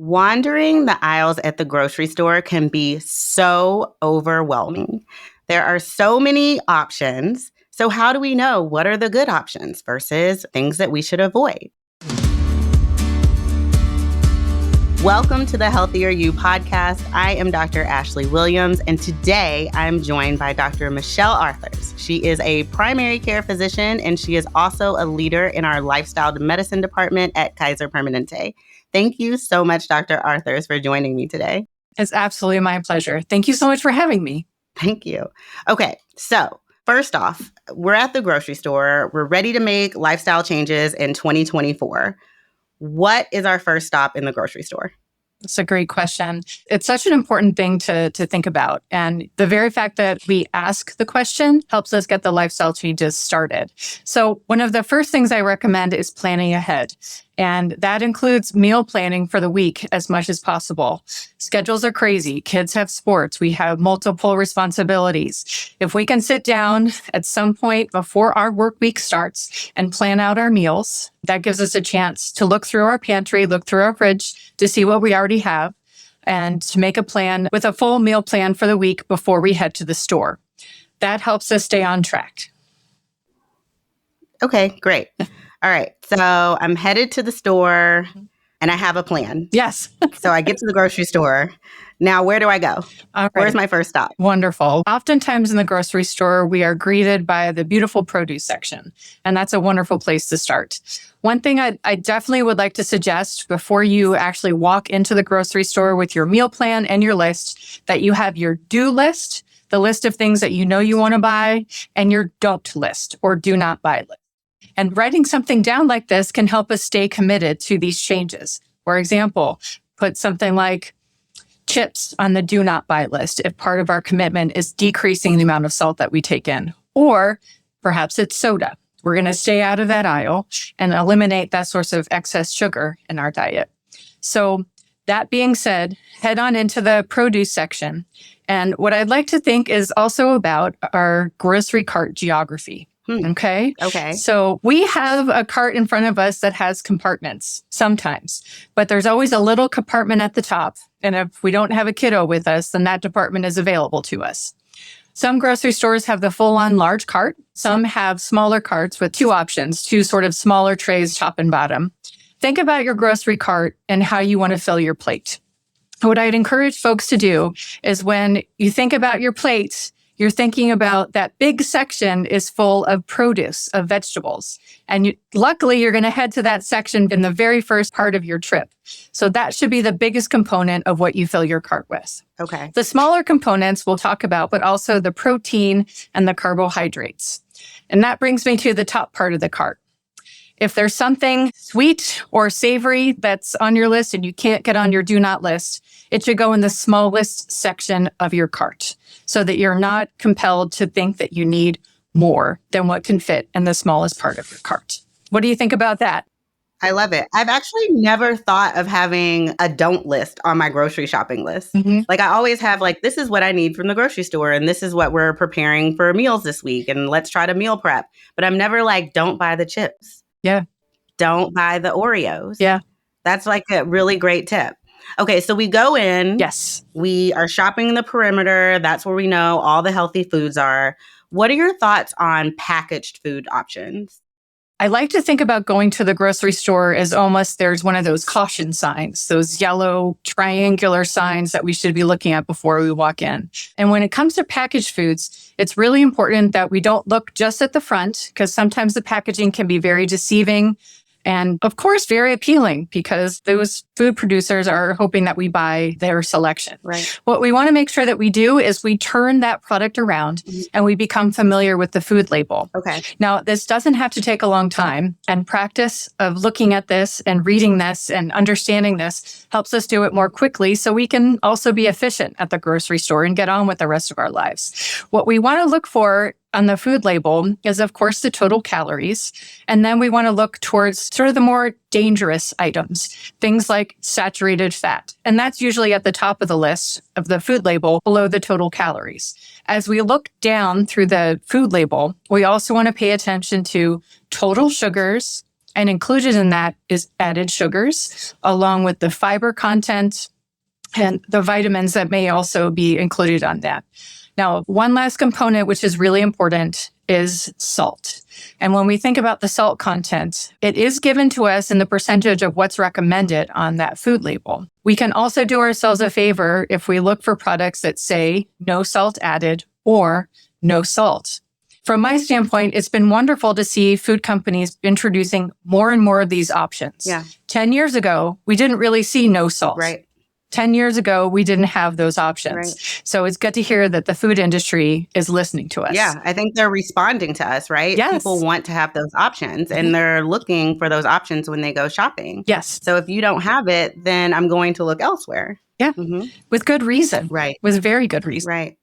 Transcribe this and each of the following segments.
Wandering the aisles at the grocery store can be so overwhelming. There are so many options. So, how do we know what are the good options versus things that we should avoid? Welcome to the Healthier You podcast. I am Dr. Ashley Williams, and today I'm joined by Dr. Michelle Arthurs. She is a primary care physician, and she is also a leader in our lifestyle medicine department at Kaiser Permanente. Thank you so much, Dr. Arthurs, for joining me today. It's absolutely my pleasure. Thank you so much for having me. Thank you. Okay, so first off, we're at the grocery store. We're ready to make lifestyle changes in 2024. What is our first stop in the grocery store? That's a great question. It's such an important thing to think about. And the very fact that we ask the question helps us get the lifestyle changes started. So one of the first things I recommend is planning ahead. And that includes meal planning for the week as much as possible. Schedules are crazy. Kids have sports. We have multiple responsibilities. If we can sit down at some point before our work week starts and plan out our meals, that gives us a chance to look through our pantry, look through our fridge to see what we already have, and to make a plan with a full meal plan for the week before we head to the store. That helps us stay on track. Okay, great. All right. So I'm headed to the store and I have a plan. Yes. So I get to the grocery store. Now, where do I go? All right. Where's my first stop? Wonderful. Oftentimes in the grocery store, we are greeted by the beautiful produce section, and that's a wonderful place to start. One thing I definitely would like to suggest before you actually walk into the grocery store with your meal plan and your list, that you have your do list, the list of things that you know you want to buy, and your don't list or do not buy list. And writing something down like this can help us stay committed to these changes. For example, put something like chips on the do not buy list if part of our commitment is decreasing the amount of salt that we take in. Or perhaps it's soda. We're going to stay out of that aisle and eliminate that source of excess sugar in our diet. So that being said, head on into the produce section. And what I'd like to think is also about our grocery cart geography. Okay. So we have a cart in front of us that has compartments sometimes, but there's always a little compartment at the top. And if we don't have a kiddo with us, then that department is available to us. Some grocery stores have the full-on large cart. Some have smaller carts with two options, two sort of smaller trays, top and bottom. Think about your grocery cart and how you want to fill your plate. What I'd encourage folks to do is when you think about your plate, you're thinking about that big section is full of produce, of vegetables. And luckily, you're going to head to that section in the very first part of your trip. So that should be the biggest component of what you fill your cart with. Okay. The smaller components we'll talk about, but also the protein and the carbohydrates. And that brings me to the top part of the cart. If there's something sweet or savory that's on your list and you can't get on your do not list, it should go in the smallest section of your cart so that you're not compelled to think that you need more than what can fit in the smallest part of your cart. What do you think about that? I love it. I've actually never thought of having a don't list on my grocery shopping list. Like I always have this is what I need from the grocery store and this is what we're preparing for meals this week and let's try to meal prep. But I'm never don't buy the chips. Yeah. Don't buy the Oreos. Yeah. That's a really great tip. Okay, so we go in. Yes. We are shopping the perimeter. That's where we know all the healthy foods are. What are your thoughts on packaged food options? I like to think about going to the grocery store as almost there's one of those caution signs, those yellow triangular signs that we should be looking at before we walk in. And when it comes to packaged foods, it's really important that we don't look just at the front because sometimes the packaging can be very deceiving. And of course, very appealing because those food producers are hoping that we buy their selection. Right. What we want to make sure that we do is we turn that product around and we become familiar with the food label. Okay. Now, this doesn't have to take a long time, and practice of looking at this and reading this and understanding this helps us do it more quickly so we can also be efficient at the grocery store and get on with the rest of our lives. What we want to look for on the food label is, of course, the total calories. And then we want to look towards sort of the more dangerous items, things like saturated fat. And that's usually at the top of the list of the food label below the total calories. As we look down through the food label, we also want to pay attention to total sugars, And included in that is added sugars, along with the fiber content and the vitamins that may also be included on that. Now, one last component, which is really important, is salt. And when we think about the salt content, it is given to us in the percentage of what's recommended on that food label. We can also do ourselves a favor if we look for products that say no salt added or no salt. From my standpoint, it's been wonderful to see food companies introducing more and more of these options. Yeah. 10 years ago, we didn't really see no salt. Right. 10 years ago, we didn't have those options. Right. So it's good to hear that the food industry is listening to us. Yeah, I think they're responding to us, right? Yes. People want to have those options and they're looking for those options when they go shopping. Yes. So if you don't have it, then I'm going to look elsewhere. Yeah. With good reason. Right. With very good reason. Right.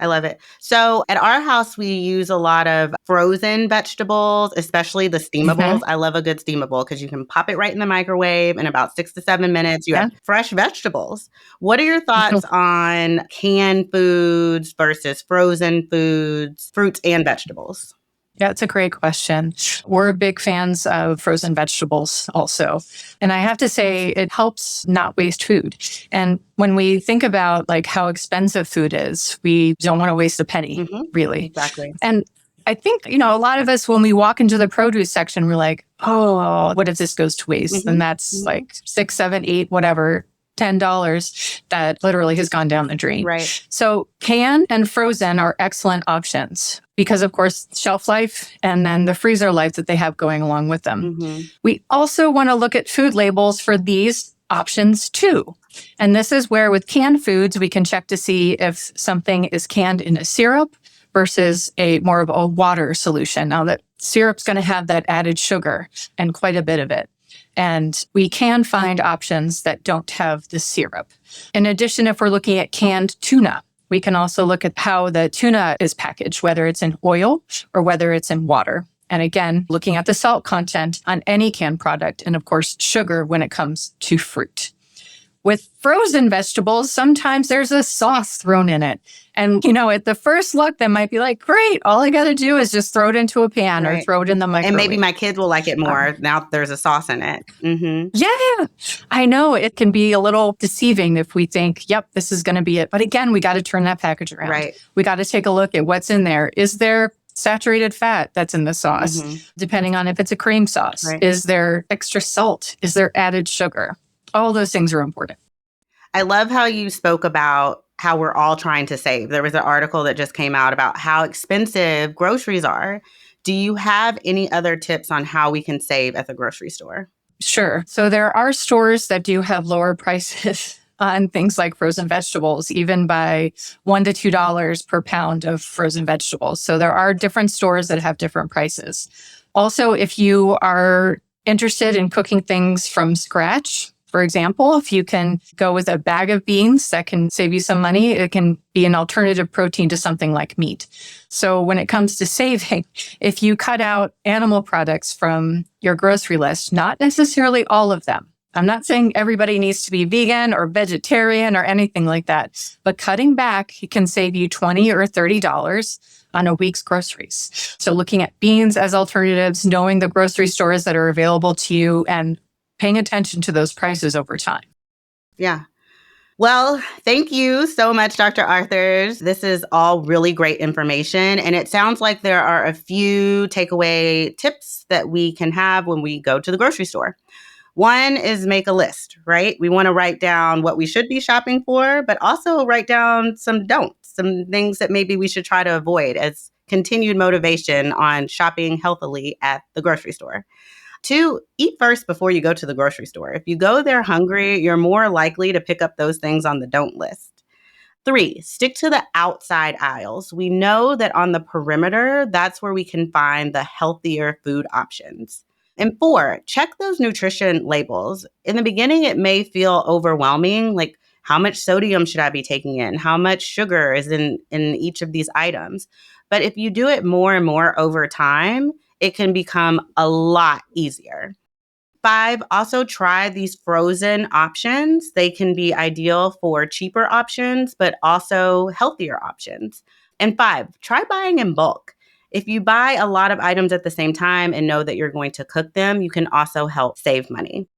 I love it. So at our house, we use a lot of frozen vegetables, especially the steamables. I love a good steamable because you can pop it right in the microwave in about 6 to 7 minutes. You have fresh vegetables. What are your thoughts on canned foods versus frozen foods, fruits and vegetables? Yeah, it's a great question. We're big fans of frozen vegetables also. And I have to say, it helps not waste food. And when we think about like how expensive food is, we don't want to waste a penny, really. Exactly. And I think, a lot of us, when we walk into the produce section, we're like, oh, what if this goes to waste? And that's like 6, 7, 8, whatever, $10 that literally has gone down the drain. Right. So canned and frozen are excellent options because, of course, shelf life and then the freezer life that they have going along with them. We also want to look at food labels for these options too. And this is where with canned foods, we can check to see if something is canned in a syrup versus a more of a water solution. Now that syrup's going to have that added sugar and quite a bit of it. And we can find options that don't have the syrup. In addition, if we're looking at canned tuna, we can also look at how the tuna is packaged, whether it's in oil or whether it's in water. And again, looking at the salt content on any canned product, and of course, sugar when it comes to fruit. With frozen vegetables, sometimes there's a sauce thrown in it. And, at the first look, that might be like, great, all I got to do is just throw it into a pan or throw it in the microwave. And maybe my kids will like it more now that there's a sauce in it. Yeah, I know it can be a little deceiving if we think, yep, this is going to be it. But again, we got to turn that package around. Right. We got to take a look at what's in there. Is there saturated fat that's in the sauce, depending on if it's a cream sauce? Right. Is there extra salt? Is there added sugar? All those things are important. I love how you spoke about how we're all trying to save. There was an article that just came out about how expensive groceries are. Do you have any other tips on how we can save at the grocery store? Sure. So there are stores that do have lower prices on things like frozen vegetables, even by $1 to $2 per pound of frozen vegetables. So there are different stores that have different prices. Also, if you are interested in cooking things from scratch, for example, if you can go with a bag of beans, that can save you some money. It can be an alternative protein to something like meat. So when it comes to saving, if you cut out animal products from your grocery list, not necessarily all of them. I'm not saying everybody needs to be vegan or vegetarian or anything like that, but cutting back can save you $20 or $30 on a week's groceries. So looking at beans as alternatives, knowing the grocery stores that are available to you, and paying attention to those prices over time. Yeah. Well, thank you so much, Dr. Arthurs. This is all really great information. And it sounds like there are a few takeaway tips that we can have when we go to the grocery store. One is make a list, right? We want to write down what we should be shopping for, but also write down some don'ts, some things that maybe we should try to avoid as continued motivation on shopping healthily at the grocery store. 2, eat first before you go to the grocery store. If you go there hungry, you're more likely to pick up those things on the don't list. 3, stick to the outside aisles. We know that on the perimeter, that's where we can find the healthier food options. And 4, check those nutrition labels. In the beginning, it may feel overwhelming, like how much sodium should I be taking in? How much sugar is in each of these items? But if you do it more and more over time, it can become a lot easier. 5, also try these frozen options. They can be ideal for cheaper options, but also healthier options. And 5, try buying in bulk. If you buy a lot of items at the same time and know that you're going to cook them, you can also help save money.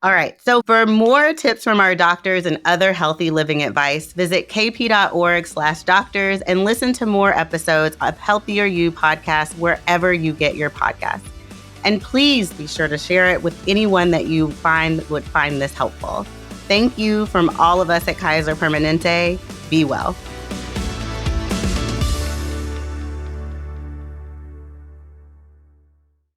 All right. So for more tips from our doctors and other healthy living advice, visit kp.org/doctors and listen to more episodes of Healthier You podcast wherever you get your podcasts. And please be sure to share it with anyone that you find would find this helpful. Thank you from all of us at Kaiser Permanente. Be well.